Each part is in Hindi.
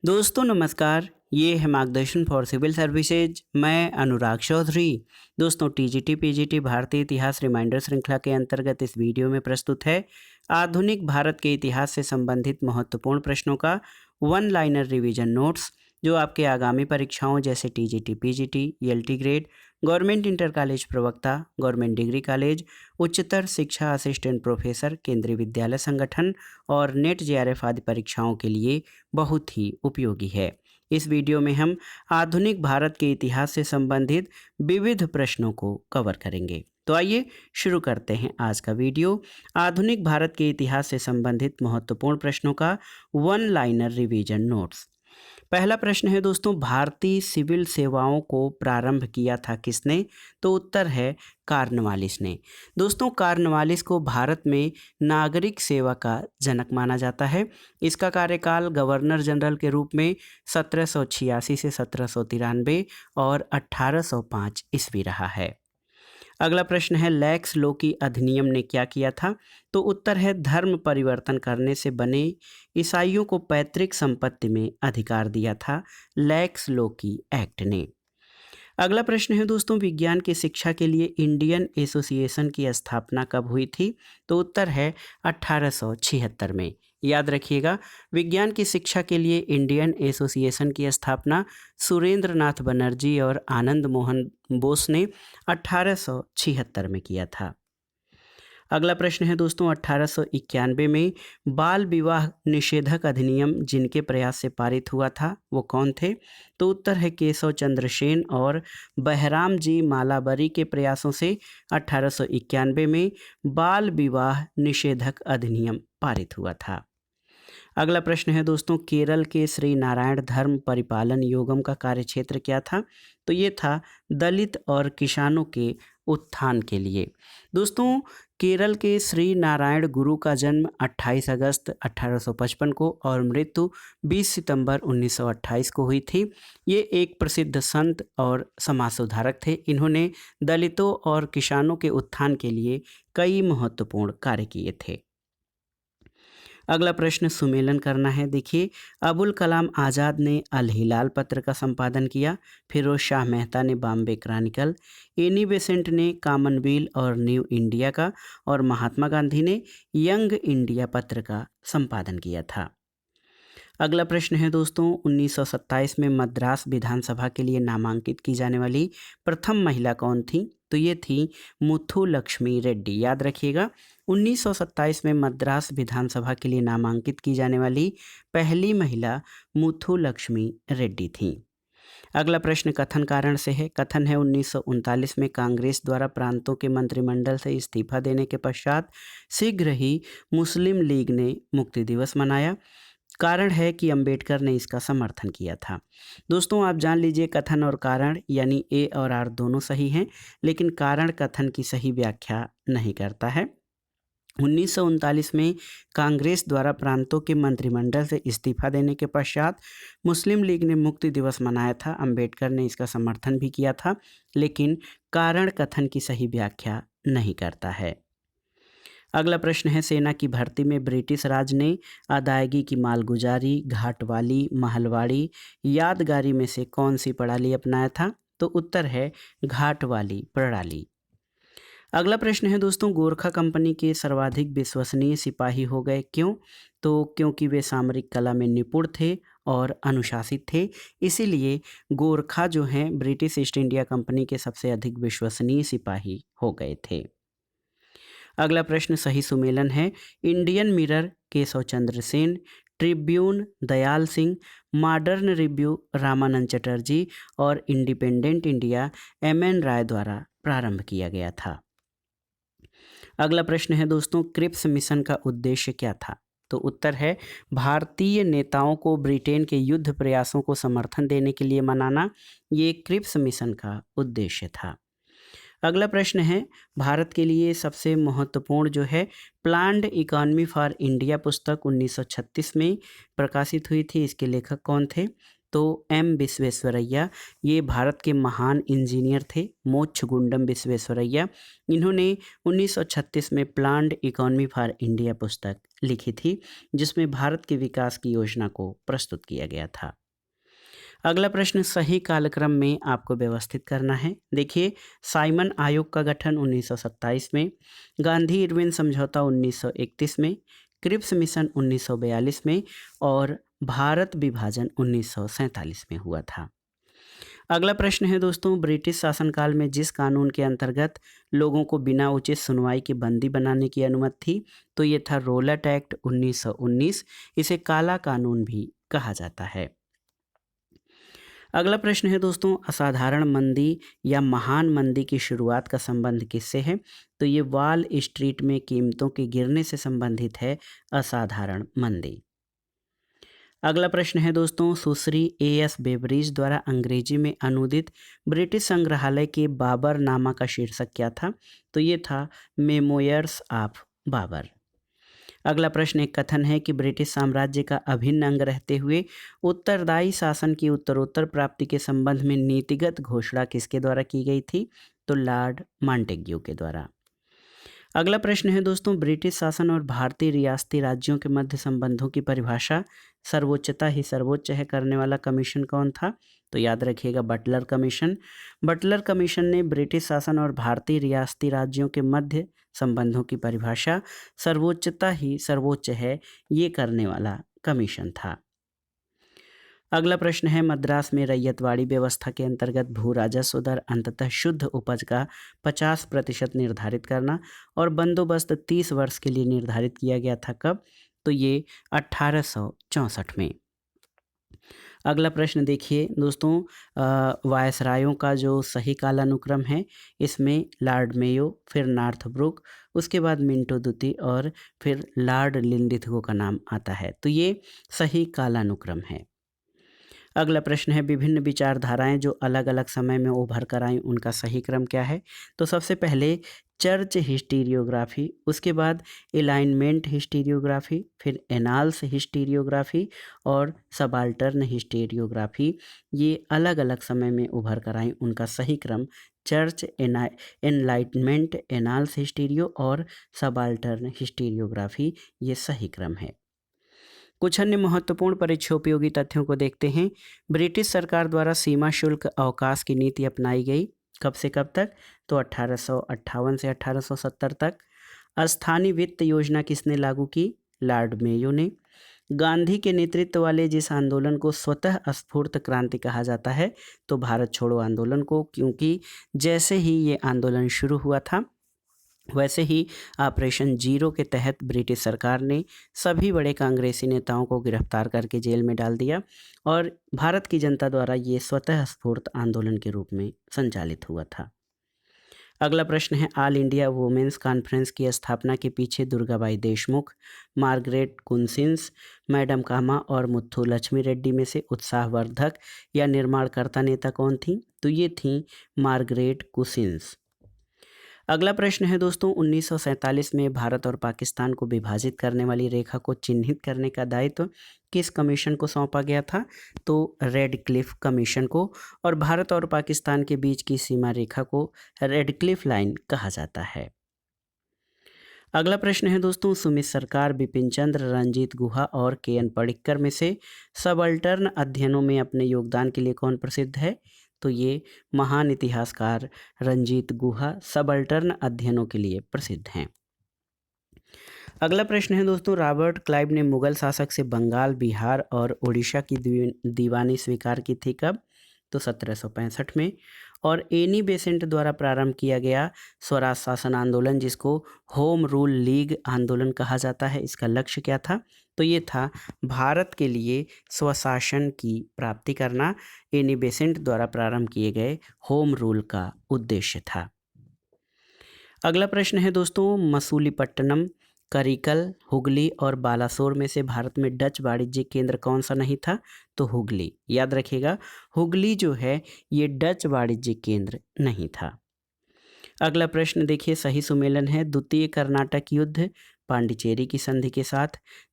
दोस्तों नमस्कार। ये है मार्गदर्शन फॉर सिविल सर्विसेज। मैं अनुराग चौधरी। दोस्तों टीजीटी पीजीटी भारतीय इतिहास रिमाइंडर श्रृंखला के अंतर्गत इस वीडियो में प्रस्तुत है आधुनिक भारत के इतिहास से संबंधित महत्वपूर्ण प्रश्नों का वन लाइनर रिवीजन नोट्स, जो आपके आगामी परीक्षाओं जैसे TGT PGT, ELT grade, government inter college प्रवक्ता, गवर्नमेंट डिग्री कॉलेज, उच्चतर शिक्षा असिस्टेंट प्रोफेसर, केंद्रीय विद्यालय संगठन और नेट जेआरएफ आदि परीक्षाओं के लिए बहुत ही उपयोगी है। इस वीडियो में हम आधुनिक भारत के इतिहास से संबंधित विविध प्रश्नों को कवर करेंगे। तो आइए शुरू करते हैं आज का वीडियो। आधुनिक भारत के इतिहास से संबंधित महत्वपूर्ण प्रश्नों का वन लाइनर रिवीजन नोट्स। पहला प्रश्न है दोस्तों, भारतीय सिविल सेवाओं को प्रारंभ किया था किसने? तो उत्तर है कार्नवालिस ने। दोस्तों कार्नवालिस को भारत में नागरिक सेवा का जनक माना जाता है। इसका कार्यकाल गवर्नर जनरल के रूप में 1786 से 1793 और 1805 ईस्वी रहा है। अगला प्रश्न है, लैक्स लोकी अधिनियम ने क्या किया था? तो उत्तर है धर्म परिवर्तन करने से बने ईसाइयों को पैतृक संपत्ति में अधिकार दिया था लैक्स लोकी एक्ट ने। अगला प्रश्न है दोस्तों, विज्ञान की शिक्षा के लिए इंडियन एसोसिएशन की स्थापना कब हुई थी? तो उत्तर है 1876 में। याद रखिएगा, विज्ञान की शिक्षा के लिए इंडियन एसोसिएशन की स्थापना सुरेंद्र नाथ बनर्जी और आनंद मोहन बोस ने 1876 में किया था। अगला प्रश्न है दोस्तों, 1891 में बाल विवाह निषेधक अधिनियम जिनके प्रयास से पारित हुआ था वो कौन थे? तो उत्तर है केशव चंद्र सेन और बहराम जी मालाबरी के प्रयासों से 1891 में बाल विवाह निषेधक अधिनियम पारित हुआ था। अगला प्रश्न है दोस्तों, केरल के श्री नारायण धर्म परिपालन योगम का कार्यक्षेत्र क्या था? तो ये था दलित और किसानों के उत्थान के लिए। दोस्तों केरल के श्री नारायण गुरु का जन्म 28 अगस्त 1855 को और मृत्यु 20 सितंबर 1928 को हुई थी। ये एक प्रसिद्ध संत और समाज सुधारक थे। इन्होंने दलितों और किसानों के उत्थान के लिए कई महत्वपूर्ण कार्य किए थे। अगला प्रश्न सुमेलन करना है। देखिए, अबुल कलाम आज़ाद ने अल हिलाल पत्र का संपादन किया, फिरोज शाह मेहता ने बॉम्बे क्रॉनिकल, एनी बेसेंट ने कॉमनवेल्थ और न्यू इंडिया का, और महात्मा गांधी ने यंग इंडिया पत्र का संपादन किया था। अगला प्रश्न है दोस्तों, 1927 में मद्रास विधानसभा के लिए नामांकित की जाने वाली प्रथम महिला कौन थी? तो ये थी मुथु लक्ष्मी रेड्डी। याद रखिएगा, 1927 में मद्रास विधानसभा के लिए नामांकित की जाने वाली पहली महिला मुथु लक्ष्मी रेड्डी थी। अगला प्रश्न कथन कारण से है। कथन है, 1939 में कांग्रेस द्वारा प्रांतों के मंत्रिमंडल से इस्तीफा देने के पश्चात शीघ्र ही मुस्लिम लीग ने मुक्ति दिवस मनाया। कारण है कि अंबेडकर ने इसका समर्थन किया था। दोस्तों आप जान लीजिए, कथन और कारण यानी ए और आर दोनों सही हैं, लेकिन कारण कथन की सही व्याख्या नहीं करता है। 1939 में कांग्रेस द्वारा प्रांतों के मंत्रिमंडल से इस्तीफा देने के पश्चात मुस्लिम लीग ने मुक्ति दिवस मनाया था। अंबेडकर ने इसका समर्थन भी किया था, लेकिन कारण कथन की सही व्याख्या नहीं करता है। अगला प्रश्न है, सेना की भर्ती में ब्रिटिश राज ने अदायगी की मालगुजारी, घाटवाली, महलवाड़ी, यादगारी में से कौन सी प्रणाली अपनाया था? तो उत्तर है घाटवाली प्रणाली। अगला प्रश्न है दोस्तों, गोरखा कंपनी के सर्वाधिक विश्वसनीय सिपाही हो गए क्यों? तो क्योंकि वे सामरिक कला में निपुण थे और अनुशासित थे, इसीलिए गोरखा जो हैं ब्रिटिश ईस्ट इंडिया कंपनी के सबसे अधिक विश्वसनीय सिपाही हो गए थे। अगला प्रश्न सही सुमेलन है। Indian Mirror Keshav Chandra Sen, Tribune Dayal Singh, Modern Review Ramanand Chatterjee और इंडिपेंडेंट इंडिया एमएन राय द्वारा प्रारंभ किया गया था। अगला प्रश्न है दोस्तों, क्रिप्स मिशन का उद्देश्य क्या था? तो उत्तर है भारतीय नेताओं को ब्रिटेन के युद्ध प्रयासों को समर्थन देने के लिए मनाना। ये क्रिप्स मिशन का उद्देश्य था। अगला प्रश्न है, भारत के लिए सबसे महत्वपूर्ण जो है प्लान्ड इकोनॉमी फॉर इंडिया पुस्तक 1936 में प्रकाशित हुई थी, इसके लेखक कौन थे? तो एम विश्वेश्वरैया ये भारत के महान इंजीनियर थे। मोक्षगुंडम विश्वेश्वरैया इन्होंने 1936 में प्लान्ड इकोनॉमी फॉर इंडिया पुस्तक लिखी थी, जिसमें भारत के विकास की योजना को प्रस्तुत किया गया था। अगला प्रश्न सही कालक्रम में आपको व्यवस्थित करना है। देखिए, साइमन आयोग का गठन 1927 में, गांधी इरविन समझौता 1931 में, क्रिप्स मिशन 1942 में और भारत विभाजन 1947 में हुआ था। अगला प्रश्न है दोस्तों, ब्रिटिश शासनकाल में जिस कानून के अंतर्गत लोगों को बिना उचित सुनवाई के बंदी बनाने की अनुमति थी, तो ये था रोलट एक्ट 1919। इसे काला कानून भी कहा जाता है। अगला प्रश्न है दोस्तों, असाधारण मंदी या महान मंदी की शुरुआत का संबंध किससे है? तो ये वॉल स्ट्रीट में कीमतों के गिरने से संबंधित है असाधारण मंदी। अगला प्रश्न है दोस्तों, सुश्री A.S. बेवरीज द्वारा अंग्रेजी में अनुदित ब्रिटिश संग्रहालय के बाबर नामा का शीर्षक क्या था? तो ये था मेमोयर्स ऑफ बाबर। अगला प्रश्न एक कथन है कि ब्रिटिश साम्राज्य का अभिन्न अंग रहते हुए उत्तरदायी शासन की उत्तरोत्तर प्राप्ति के संबंध में नीतिगत घोषणा किसके द्वारा की गई थी? तो लॉर्ड मॉन्टेग्यू के द्वारा। अगला प्रश्न है दोस्तों, ब्रिटिश शासन और भारतीय रियासती राज्यों के मध्य संबंधों की परिभाषा सर्वोच्चता ही सर्वोच्च है करने वाला कमीशन कौन था? तो याद रखिएगा, बटलर कमीशन। बटलर कमीशन ने ब्रिटिश शासन और भारतीय रियासती राज्यों के मध्य संबंधों की परिभाषा सर्वोच्चता ही सर्वोच्च है ये करने वाला कमीशन था। अगला प्रश्न है, मद्रास में रैयतवाड़ी व्यवस्था के अंतर्गत भू राजस्व दर अंततः शुद्ध उपज का 50% निर्धारित करना और बंदोबस्त 30 वर्ष के लिए निर्धारित किया गया था। कब? तो ये 1864 में। अगला प्रश्न देखिए दोस्तों, वायसरायों का जो सही कालानुक्रम है, इसमें लॉर्ड मेयो, फिर नॉर्थब्रुक, उसके बाद मिंटो दुती और फिर लॉर्ड लिंडिथगो का नाम आता है। तो ये सही कालानुक्रम है। अगला प्रश्न है, विभिन्न विचारधाराएं जो अलग अलग समय में उभर कर आईं उनका सही क्रम क्या है? तो सबसे पहले चर्च हिस्टीरियोग्राफी, उसके बाद अलाइनमेंट हिस्टीरियोग्राफी, फिर एनाल्स हिस्टीरियोग्राफी और सबाल्टर्न हिस्टीरियोग्राफी, ये अलग अलग समय में उभर कर आईं। उनका सही क्रम चर्च, एनलाइटमेंट, एनाल्स हिस्टीरियो और सबाल्टर्न हिस्टीरियोग्राफी, ये सही क्रम है। कुछ अन्य महत्वपूर्ण परीक्षोपयोगी तथ्यों को देखते हैं। ब्रिटिश सरकार द्वारा सीमा शुल्क अवकाश की नीति अपनाई गई। कब से कब तक? तो 1858 से 1870 तक। स्थानीय वित्त योजना किसने लागू की? लॉर्ड मेयो ने। गांधी के नेतृत्व वाले जिस आंदोलन को स्वतः स्फूर्त क्रांति कहा जाता है, तो भारत छोड़ो आंदोलन को, क्योंकि जैसे ही ये आंदोलन शुरू हुआ था वैसे ही ऑपरेशन जीरो के तहत ब्रिटिश सरकार ने सभी बड़े कांग्रेसी नेताओं को गिरफ्तार करके जेल में डाल दिया और भारत की जनता द्वारा ये स्वतः स्फूर्त आंदोलन के रूप में संचालित हुआ था। अगला प्रश्न है, ऑल इंडिया वुमेन्स कॉन्फ्रेंस की स्थापना के पीछे दुर्गाबाई देशमुख, मार्गरेट कुंसिन्स, मैडम कामा और मुथु लक्ष्मी रेड्डी में से उत्साहवर्धक या निर्माणकर्ता नेता कौन थी? तो ये थी मार्गरेट कुंसिन्स। अगला प्रश्न है दोस्तों, 1947 में भारत और पाकिस्तान को विभाजित करने वाली रेखा को चिन्हित करने का दायित्व किस कमीशन को सौंपा गया था? तो रेडक्लिफ कमीशन को। और भारत और पाकिस्तान के बीच की सीमा रेखा को रेडक्लिफ लाइन कहा जाता है। अगला प्रश्न है दोस्तों, सुमित सरकार, बिपिन चंद्र, रंजीत गुहा और KN पडिक्कर में से सबअल्टर्न अध्ययनों में अपने योगदान के लिए कौन प्रसिद्ध है? तो ये महान इतिहासकार रंजीत गुहा सबअल्टर्न अध्ययनों के लिए प्रसिद्ध हैं। अगला प्रश्न है दोस्तों, रॉबर्ट क्लाइव ने मुगल शासक से बंगाल, बिहार और उड़ीसा की दीवानी स्वीकार की थी। कब? तो 1765 में। और एनी बेसेंट द्वारा प्रारंभ किया गया स्वराज शासन आंदोलन, जिसको होम रूल लीग आंदोलन कहा जाता है, इसका लक्ष्य क्या था? तो ये था भारत के लिए स्वशासन की प्राप्ति करना। एनी बेसेंट द्वारा प्रारंभ किए गए होम रूल का उद्देश्य था। अगला प्रश्न है दोस्तों, मसूलीपट्टनम, करिकल, हुगली और बालासोर में से भारत में डच वाणिज्य केंद्र कौन सा नहीं था? तो हुगली। याद रखिएगा, हुगली जो है ये डच वाणिज्य केंद्र नहीं था। अगला प्रश्न देखिए, सही सुमेलन है, द्वितीय कर्नाटक युद्ध पांडिचेरी की संधि के साथ,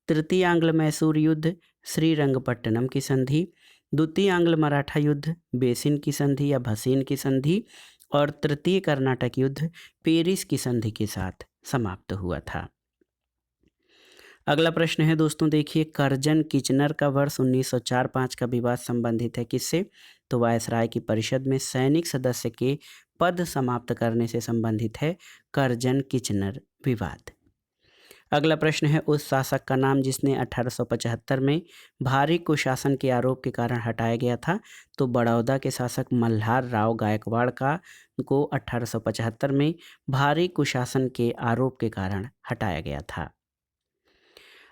तृतीय आंग्ल मैसूर युद्ध श्रीरंगपट्टनम की संधि, द्वितीय आंग्ल मराठा युद्ध बेसिन की संधि या भसीन की संधि, और तृतीय कर्नाटक युद्ध पेरिस की संधि के साथ समाप्त हुआ था। अगला प्रश्न है दोस्तों, देखिए करजन किचनर का वर्ष 1904-5 का विवाद संबंधित है किससे? तो वायसराय की परिषद में सैनिक सदस्य के पद समाप्त करने से संबंधित है करजन किचनर विवाद। अगला प्रश्न है, उस शासक का नाम जिसने 1875 में भारी कुशासन के आरोप के कारण हटाया गया था? तो बड़ौदा के शासक मल्हार राव गायकवाड़ को 1875 में भारी कुशासन के आरोप के कारण हटाया गया था।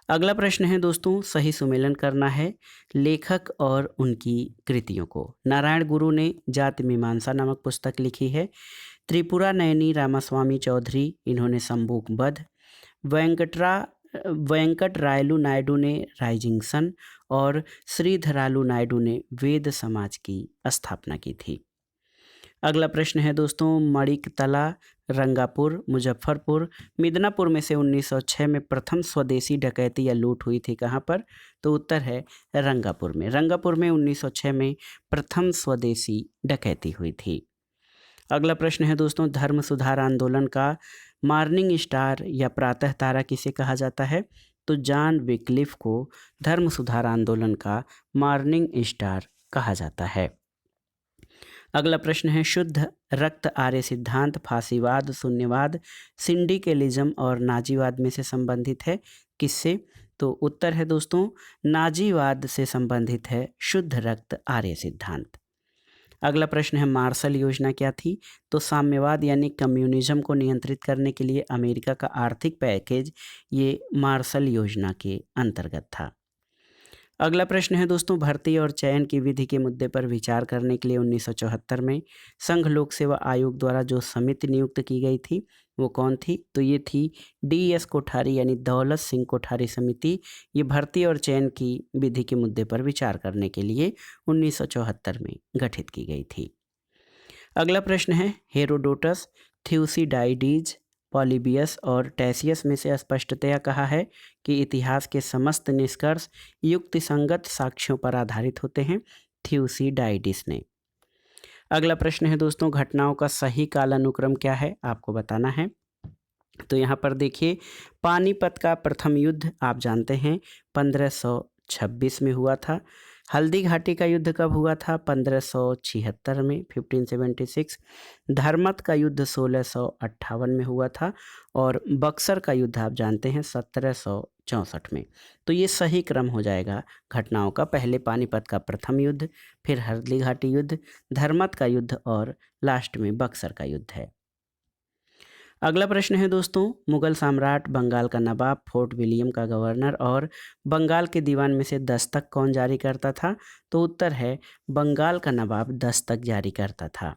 अगला प्रश्न है दोस्तों, सही सुमेलन करना है लेखक और उनकी कृतियों को। नारायण गुरु ने जाति मीमांसा नामक पुस्तक लिखी है। त्रिपुरा नयनी रामास्वामी चौधरी, इन्होंने संबूक बध। वेंकट रायलू नायडू ने राइजिंग सन, और श्रीधरालू नायडू ने वेद समाज की स्थापना की थी। अगला प्रश्न है दोस्तों, मणिकतला, रंगापुर, मुजफ्फरपुर, मिदनापुर में से 1906 में प्रथम स्वदेशी डकैती या लूट हुई थी कहाँ पर? तो उत्तर है रंगापुर में। रंगापुर में 1906 में प्रथम स्वदेशी डकैती हुई थी। अगला प्रश्न है दोस्तों, धर्म सुधार आंदोलन का मॉर्निंग स्टार या प्रातः तारा किसे कहा जाता है? तो जॉन विक्लिफ को धर्म सुधार आंदोलन का मॉर्निंग स्टार कहा जाता है। अगला प्रश्न है, शुद्ध रक्त आर्य सिद्धांत फांसीवाद, शून्यवाद, सिंडिकेलिज्म और नाजीवाद में से संबंधित है किससे? तो उत्तर है दोस्तों नाजीवाद से संबंधित है शुद्ध रक्त आर्य सिद्धांत। अगला प्रश्न है, मार्शल योजना क्या थी? तो साम्यवाद यानी कम्युनिज्म को नियंत्रित करने के लिए अमेरिका का आर्थिक पैकेज ये मार्शल योजना के अंतर्गत था। अगला प्रश्न है दोस्तों, भर्ती और चयन की विधि के मुद्दे पर विचार करने के लिए 1974 में संघ लोक सेवा आयोग द्वारा जो समिति नियुक्त की गई थी वो कौन थी? तो ये थी DS कोठारी यानी दौलत सिंह कोठारी समिति। ये भर्ती और चयन की विधि के मुद्दे पर विचार करने के लिए 1974 में गठित की गई थी। अगला प्रश्न है, हेरोडोटस, थ्यूसिडाइडीज, पॉलीबियस और टैसियस में से स्पष्टतया कहा है कि इतिहास के समस्त निष्कर्ष युक्तिसंगत साक्ष्यों पर आधारित होते हैं? थ्यूसिडाइडिस ने। अगला प्रश्न है दोस्तों, घटनाओं का सही कालानुक्रम क्या है आपको बताना है। तो यहाँ पर देखिए, पानीपत का प्रथम युद्ध आप जानते हैं 1526 में हुआ था। हल्दी घाटी का युद्ध कब हुआ था? 1576 में, 1576। धर्मत का युद्ध 1658 में हुआ था, और बक्सर का युद्ध आप जानते हैं 1764 में। तो ये सही क्रम हो जाएगा घटनाओं का, पहले पानीपत का प्रथम युद्ध, फिर हल्दी घाटी युद्ध, धर्मत का युद्ध और लास्ट में बक्सर का युद्ध है। अगला प्रश्न है दोस्तों, मुगल सम्राट, बंगाल का नवाब, फोर्ट विलियम का गवर्नर और बंगाल के दीवान में से दस्तक कौन जारी करता था? तो उत्तर है बंगाल का नवाब दस्तक जारी करता था।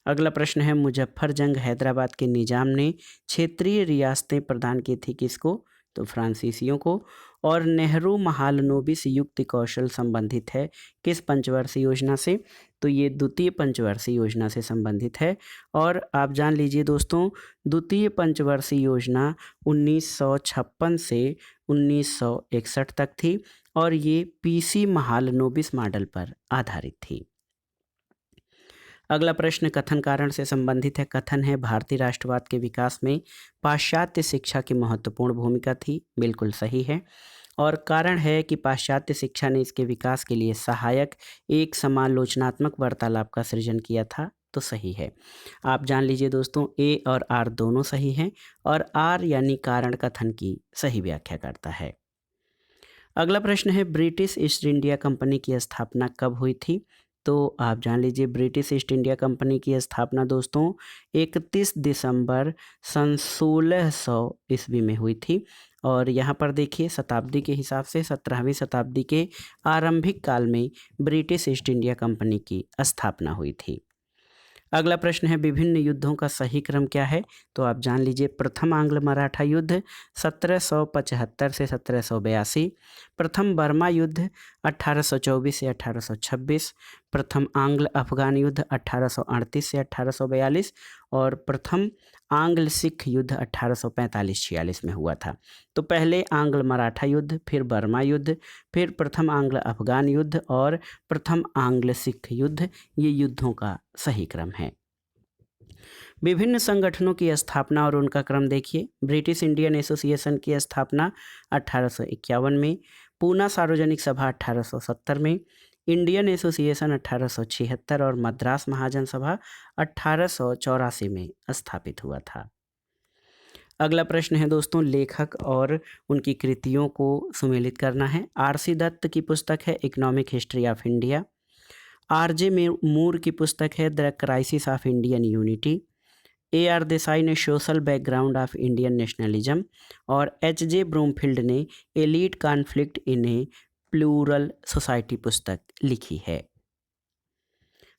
अगला प्रश्न है, मुजफ्फर जंग हैदराबाद के निजाम ने क्षेत्रीय रियासतें प्रदान की थी किसको? तो फ्रांसीसियों को। और नेहरू महालनोबिस युक्त कौशल संबंधित है किस पंचवर्षीय योजना से? तो ये द्वितीय पंचवर्षीय योजना से संबंधित है। और आप जान लीजिए दोस्तों, द्वितीय पंचवर्षीय योजना 1956 से 1961 तक थी, और ये PC महालनोबिस मॉडल पर आधारित थी। अगला प्रश्न कथन कारण से संबंधित है। कथन है, भारतीय राष्ट्रवाद के विकास में पाश्चात्य शिक्षा की महत्वपूर्ण भूमिका थी। बिल्कुल सही है। और कारण है कि पाश्चात्य शिक्षा ने इसके विकास के लिए सहायक एक समालोचनात्मक वार्तालाप का सृजन किया था। तो सही है। आप जान लीजिए दोस्तों, A और R दोनों सही हैं, और R यानी कारण कथन की सही व्याख्या करता है। अगला प्रश्न है, ब्रिटिश ईस्ट इंडिया कंपनी की स्थापना कब हुई थी? तो आप जान लीजिए, ब्रिटिश ईस्ट इंडिया कंपनी की स्थापना दोस्तों 31 दिसंबर सन 1600 ईस्वी में हुई थी। और यहाँ पर देखिए, शताब्दी के हिसाब से 17वीं शताब्दी के आरंभिक काल में ब्रिटिश ईस्ट इंडिया कंपनी की स्थापना हुई थी। अगला प्रश्न है, विभिन्न युद्धों का सही क्रम क्या है? तो आप जान लीजिए, प्रथम आंग्ल मराठा युद्ध 1775 से 1782, प्रथम बर्मा युद्ध 1824 से 1826, प्रथम आंग्ल अफगान युद्ध 1838 से 1842, और प्रथम आंग्ल सिख युद्ध 1845-46 में हुआ था। तो पहले आंग्ल मराठा युद्ध, फिर बर्मा युद्ध, फिर प्रथम आंग्ल अफगान युद्ध और प्रथम आंग्ल सिख युद्ध, ये युद्धों का सही क्रम है। विभिन्न संगठनों की स्थापना और उनका क्रम देखिए। ब्रिटिश इंडियन एसोसिएशन की स्थापना 1851 में, पूना सार्वजनिक सभा 1870 में, इंडियन एसोसिएशन 1876 और मद्रास महाजन सभा 1884 में स्थापित हुआ था। अगला प्रश्न है दोस्तों, लेखक और उनकी कृतियों को सुमेलित करना है। आर.सी. दत्त की पुस्तक है Economic History of India. R J. Moore की पुस्तक है the Crisis of Indian Unity. A R. Desai ने Social Background of Indian Nationalism और एच.जे. ब्रूमफील्ड ने Elite Conflict in a Plural Society पुस्तक लिखी है।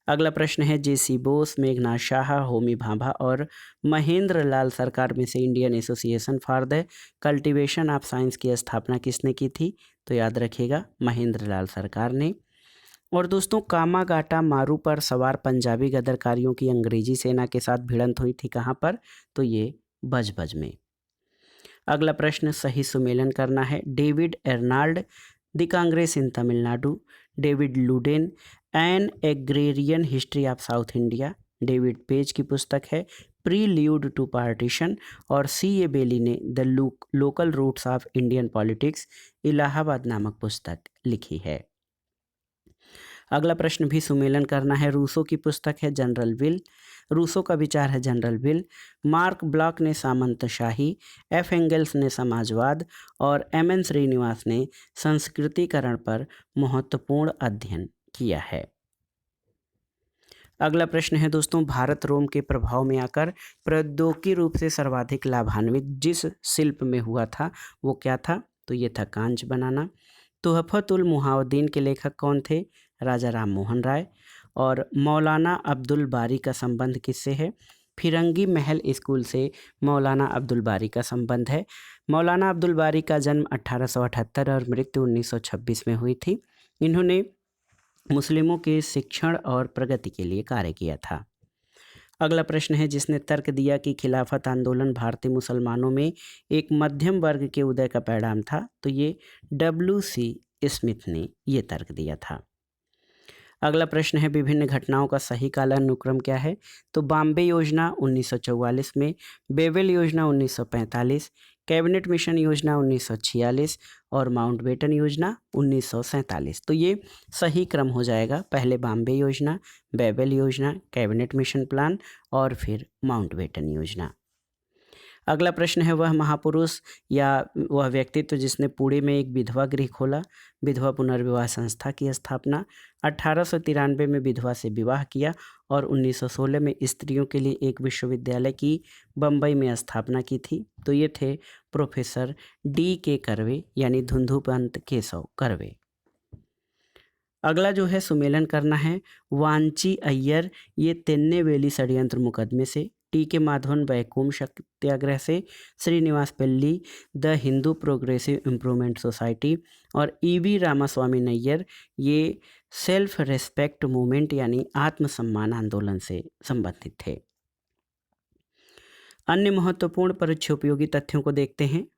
अगला प्रश्न है, जे.सी. बोस, मेघनाथ शाह, होमी भाभा और महेंद्र लाल सरकार में से Indian Association for the Cultivation of Science की स्थापना किसने की थी? तो याद रखिएगा महेंद्र लाल सरकार ने। और दोस्तों, कामागाटा मारू पर सवार पंजाबी गदरकारियों की अंग्रेजी सेना के साथ भिड़ंत हुई थी कहाँ पर? तो ये बजबज में। अगला प्रश्न, सही सुमेलन करना है। David Arnold, the Congress in Tamil Nadu. David Ludden, an Agrarian History of South India. David Page की पुस्तक है प्रील्यूड टू पार्टीशन और C.A. बेली ने the local routes of Indian politics Allahabad नामक पुस्तक लिखी है। अगला प्रश्न भी सुमेलन करना है। रूसो की पुस्तक है जनरल विल। रूसो का विचार है जनरल विल। मार्क ब्लॉक ने सामंतशाही, F. एंगल्स ने समाजवाद और M.N. श्रीनिवास ने संस्कृतिकरण पर महत्वपूर्ण अध्ययन किया है। अगला प्रश्न है दोस्तों, भारत रोम के प्रभाव में आकर प्रौद्योगिकी रूप से सर्वाधिक लाभान्वित जिस शिल्प में हुआ था वो क्या था? तो ये था कांच बनाना। तुहफतुल मुहाउद्दीन के लेखक कौन थे? राजा राम मोहन राय। और मौलाना अब्दुल बारी का संबंध किससे है? फिरंगी महल स्कूल से मौलाना अब्दुल बारी का संबंध है। मौलाना अब्दुल बारी का जन्म 1878 और मृत्यु 1926 में हुई थी। इन्होंने मुस्लिमों के शिक्षण और प्रगति के लिए कार्य किया था। अगला प्रश्न है, जिसने तर्क दिया कि खिलाफत आंदोलन भारतीय मुसलमानों में एक मध्यम वर्ग के उदय का परिणाम था? तो ये W.C. स्मिथ ने ये तर्क दिया था। अगला प्रश्न है, विभिन्न घटनाओं का सही कालानुक्रम क्या है? तो बॉम्बे योजना 1944 में, बेवेल योजना 1945, कैबिनेट मिशन योजना 1946 और माउंटबेटन योजना 1947। तो ये सही क्रम हो जाएगा, पहले बॉम्बे योजना, बेवेल योजना, कैबिनेट मिशन प्लान और फिर माउंटबेटन योजना। अगला प्रश्न है, वह महापुरुष या वह व्यक्तित्व जिसने पुणे में एक विधवा गृह खोला। विधवा पुनर्विवाह संस्था की स्थापना। 1893 में विधवा से विवाह किया और 1916 में स्त्रियों के लिए एक विश्वविद्यालय की बम्बई में स्थापना की थी। तो ये थे प्रोफेसर D.K. कर्वे यानी धुंधुपंत केशव कर्वे। अगला जो है सुमेलन करना है, वांची अय्यर, ये तिन्नेवेली षड्यंत्र मुकदमे से, T.K. माधवन वैकोम सत्याग्रह से, Srinivasa Pillai the Hindu Progressive Improvement Society और E.V. रामास्वामी नैयर ये सेल्फ रेस्पेक्ट मूवमेंट यानी आत्मसम्मान आंदोलन से संबंधित थे। अन्य महत्वपूर्ण परीक्षोपयोगी तथ्यों को देखते हैं।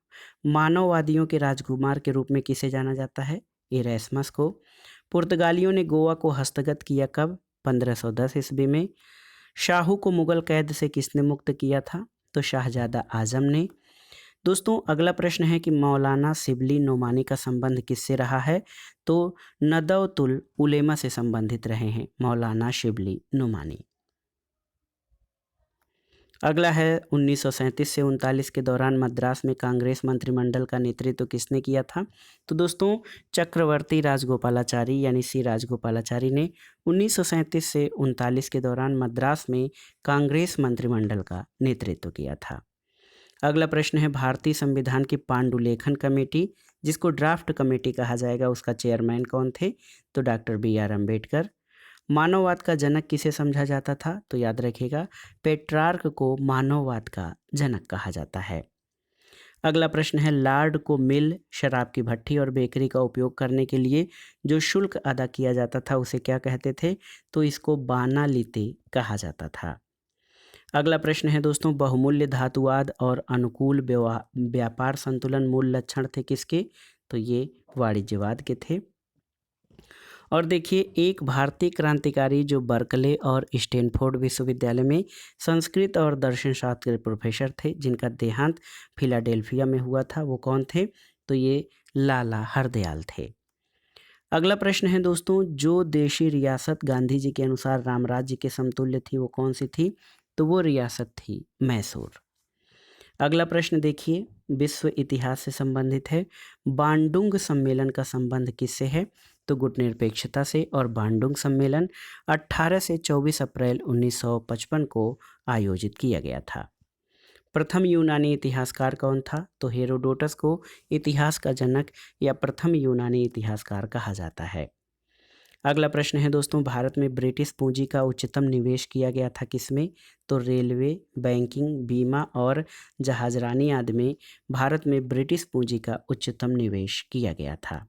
मानववादियों के राजकुमार के रूप में किसे जाना जाता है? इरेस्मस को। पुर्तगालियों ने गोवा को हस्तगत किया कब? 1510 ईस्वी में। शाहू को मुगल कैद से किसने मुक्त किया था? तो शाहजादा आजम ने। दोस्तों, अगला प्रश्न है कि मौलाना शिबली नोमानी का संबंध किससे रहा है? तो नदवतुल उलेमा से संबंधित रहे हैं मौलाना शिबली नोमानी। अगला है 1937 से 39 के दौरान मद्रास में कांग्रेस मंत्रिमंडल का नेतृत्व किसने किया था? तो दोस्तों, चक्रवर्ती राजगोपालाचारी यानी C. राजगोपालाचारी ने 1937 से 39 के दौरान मद्रास में कांग्रेस मंत्रिमंडल का नेतृत्व किया था। अगला प्रश्न है, भारतीय संविधान की पांडुलेखन कमेटी जिसको ड्राफ्ट कमेटी कहा जाएगा उसका चेयरमैन कौन थे? तो डॉक्टर B.R. अम्बेडकर। मानववाद का जनक किसे समझा जाता था? तो याद रखिएगा पेट्रार्क को मानववाद का जनक कहा जाता है। अगला प्रश्न है, लॉर्ड को मिल, शराब की भट्टी और बेकरी का उपयोग करने के लिए जो शुल्क अदा किया जाता था उसे क्या कहते थे? तो इसको बाना लीते कहा जाता था। अगला प्रश्न है दोस्तों, बहुमूल्य धातुवाद और अनुकूल व्यापार संतुलन मूल लक्षण थे किसके? तो ये वाणिज्यवाद के थे। और देखिए, एक भारतीय क्रांतिकारी जो बर्कले और स्टैनफोर्ड विश्वविद्यालय में संस्कृत और दर्शन शास्त्र के प्रोफेसर थे, जिनका देहांत फिलाडेल्फिया में हुआ था, वो कौन थे? तो ये लाला हरदयाल थे। अगला प्रश्न है दोस्तों, जो देशी रियासत गांधी जी के अनुसार रामराज्य के समतुल्य थी, वो कौन सी थी? तो वो रियासत थी मैसूर। अगला प्रश्न देखिए, विश्व इतिहास से संबंधित है। बांडुंग सम्मेलन का संबंध किससे है? तो गुटनिरपेक्षता से। और बांडुंग सम्मेलन 18 से 24 अप्रैल 1955 को आयोजित किया गया था। प्रथम यूनानी इतिहासकार कौन था? तो हेरोडोटस को इतिहास का जनक या प्रथम यूनानी इतिहासकार कहा जाता है। अगला प्रश्न है दोस्तों, भारत में ब्रिटिश पूंजी का उच्चतम निवेश किया गया था किसमें? तो रेलवे, बैंकिंग, बीमा और जहाजरानी आदि में भारत में ब्रिटिश पूंजी का उच्चतम निवेश किया गया था।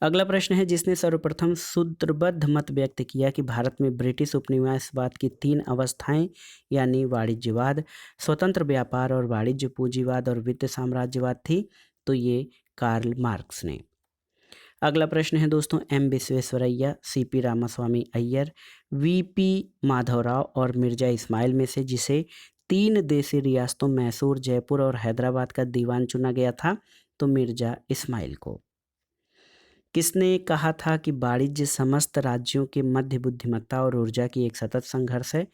अगला प्रश्न है, जिसने सर्वप्रथम सूत्रबद्ध मत व्यक्त किया कि भारत में ब्रिटिश उपनिवेशवाद की 3 अवस्थाएं यानी वाणिज्यवाद, स्वतंत्र व्यापार और वाणिज्य पूंजीवाद और वित्त साम्राज्यवाद थी? तो ये कार्ल मार्क्स ने। अगला प्रश्न है दोस्तों, M Visvesvaraya, CP Ramaswami Iyer, VP Madhavrao और मिर्जा इस्माइल में से जिसे 3 देशी रियासतों मैसूर, जयपुर और हैदराबाद का दीवान चुना गया था? तो मिर्जा इस्माइल को। किसने कहा था कि वाणिज्य समस्त राज्यों के मध्य बुद्धिमत्ता और ऊर्जा की एक सतत संघर्ष है?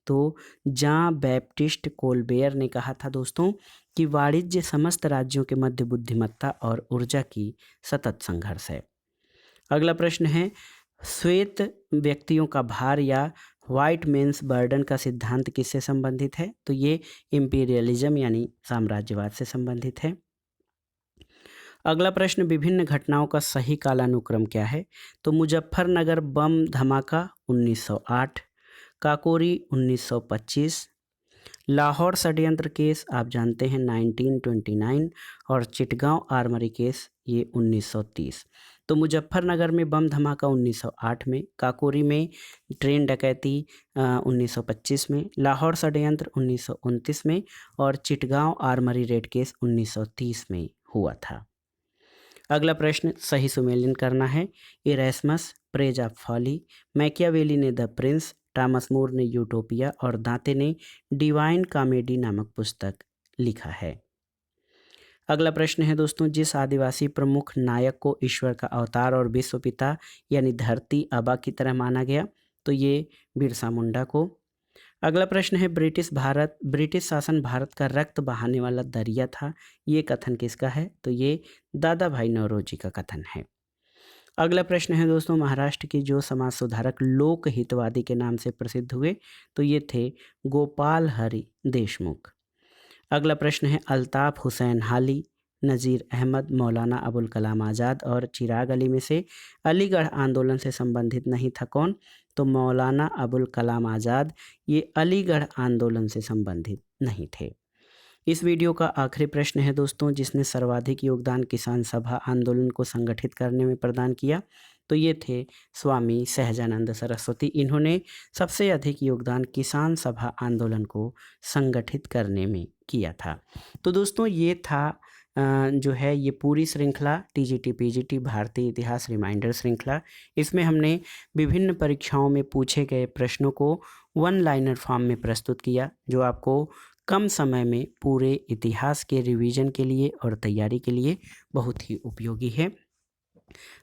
तो जॉन बैप्टिस्ट कोलबेयर ने कहा था दोस्तों कि वाणिज्य समस्त राज्यों के मध्य बुद्धिमत्ता और ऊर्जा की सतत संघर्ष है। अगला प्रश्न है, श्वेत व्यक्तियों का भार या व्हाइट मेंस बर्डन का सिद्धांत किससे संबंधित है? तो ये इंपीरियलिज्म यानी साम्राज्यवाद से संबंधित है। अगला प्रश्न, विभिन्न घटनाओं का सही कालानुक्रम क्या है? तो मुजफ्फरनगर बम धमाका 1908, काकोरी 1925, लाहौर षड्यंत्र केस आप जानते हैं 1929 और चिटगांव आर्मरी केस ये 1930। तो मुजफ्फरनगर में बम धमाका 1908 में, काकोरी में ट्रेन डकैती 1925 में, लाहौर षड्यंत्र 1929 में और चिटगांव आर्मरी रेड केस 1930 में हुआ था। अगला प्रश्न सही सुमेलित करना है। इरेस्मस, प्रेज ऑफ फॉली, मैकियावेली ने द प्रिंस, टॉमस मोर ने यूटोपिया और दांते ने डिवाइन कॉमेडी नामक पुस्तक लिखा है। अगला प्रश्न है दोस्तों, जिस आदिवासी प्रमुख नायक को ईश्वर का अवतार और विश्व पिता यानी धरती आबा की तरह माना गया? तो ये बिरसा मुंडा को। अगला प्रश्न है, ब्रिटिश शासन भारत का रक्त बहाने वाला दरिया था, ये कथन किसका है? तो ये दादा भाई नौरोजी का कथन है। अगला प्रश्न है दोस्तों, महाराष्ट्र की जो समाज सुधारक लोक हितवादी के नाम से प्रसिद्ध हुए? तो ये थे गोपाल हरि देशमुख। अगला प्रश्न है, अल्ताफ हुसैन हाली, नज़ीर अहमद, मौलाना अबुल कलाम आज़ाद और चिराग अली में से अलीगढ़ आंदोलन से संबंधित नहीं था कौन? तो मौलाना अबुल कलाम आज़ाद ये अलीगढ़ आंदोलन से संबंधित नहीं थे। इस वीडियो का आखिरी प्रश्न है दोस्तों, जिसने सर्वाधिक योगदान किसान सभा आंदोलन को संगठित करने में प्रदान किया? तो ये थे स्वामी सहजानंद सरस्वती। इन्होंने सबसे अधिक योगदान किसान सभा आंदोलन को संगठित करने में किया था। तो दोस्तों ये था जो है ये पूरी श्रृंखला टीजीटी पीजीटी भारतीय इतिहास रिमाइंडर श्रृंखला। इसमें हमने विभिन्न परीक्षाओं में पूछे गए प्रश्नों को वन लाइनर फॉर्म में प्रस्तुत किया, जो आपको कम समय में पूरे इतिहास के रिवीजन के लिए और तैयारी के लिए बहुत ही उपयोगी है।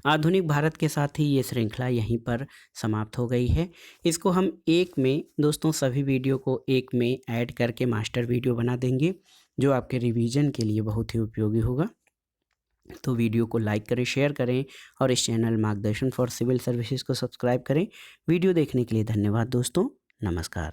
आधुनिक भारत के साथ ही ये श्रृंखला यहीं पर समाप्त हो गई है। इसको हम एक में दोस्तों सभी वीडियो को एक में ऐड करके मास्टर वीडियो बना देंगे, जो आपके रिवीजन के लिए बहुत ही उपयोगी होगा। तो वीडियो को लाइक करें, शेयर करें और इस चैनल मार्गदर्शन फॉर सिविल सर्विसेज को सब्सक्राइब करें। वीडियो देखने के लिए धन्यवाद दोस्तों, नमस्कार।